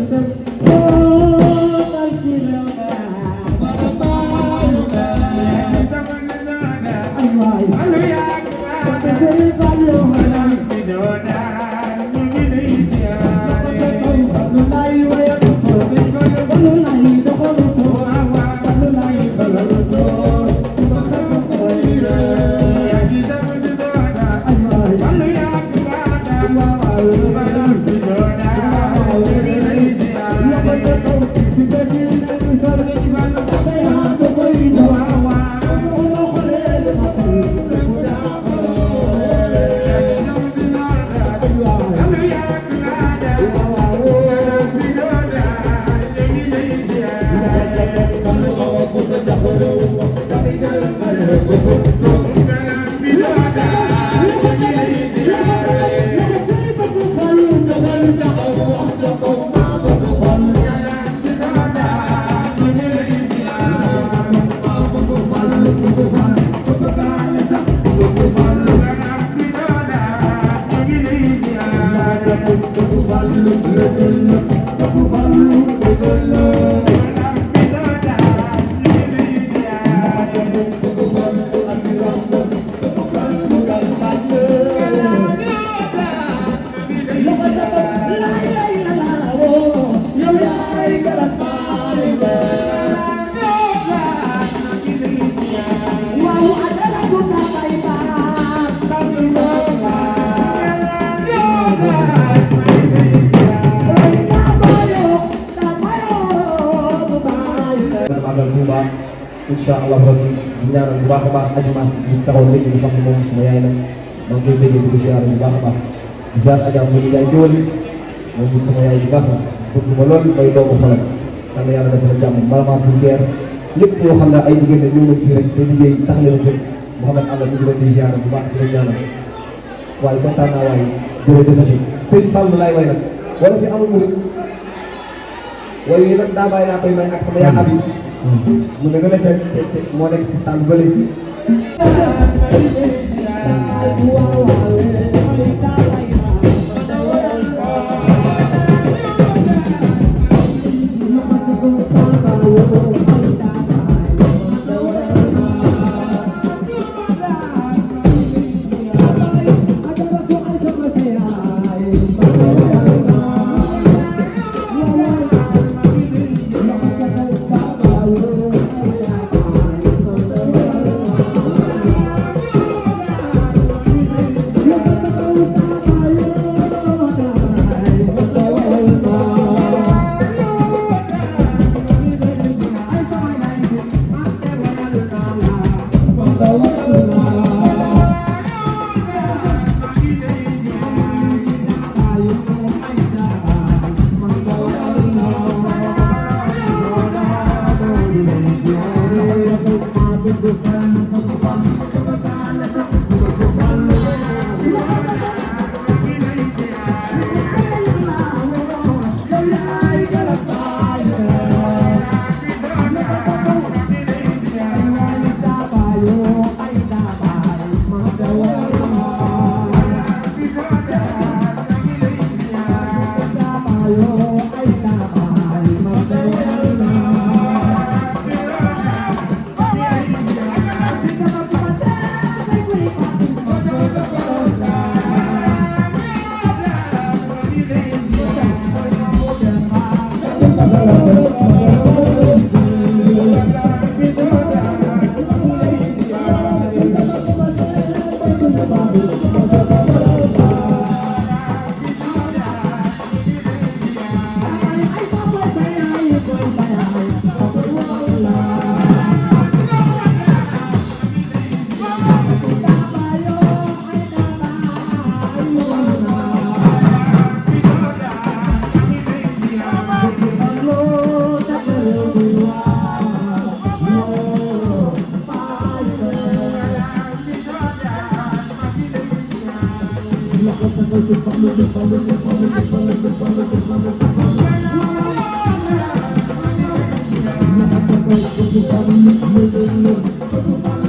Thank you. Insya Allah rabbi di ñaanal bu baax a baax Adji Mass bi taxaw léegi di xam ne moom suma yaay la maa ngi koy bëggee di ko ziar bu baax a baax di ziar Adja Modou Ndiaye Géwël moom it sama yaay bu baax la bëgg ma lool may doomu xolam xam ne yàlla dafa la jàmm malamaa pour guerre ñëpp ñoo xam ne ay jigéen ne ñëw nañ fii rek te liggéey tax leen a jóg Mouhamed Allah ñu ngi leen di ziar bu baax di leen ñaanal waaye kontaan naa waaye jërëjëfati sëñ Fall laay way nag wala fi amul murid way yi nag daa bàyyi naa koy may ak sama yaa abi mu ne nga la ca moo nekk ci stand ba léegi Thank you.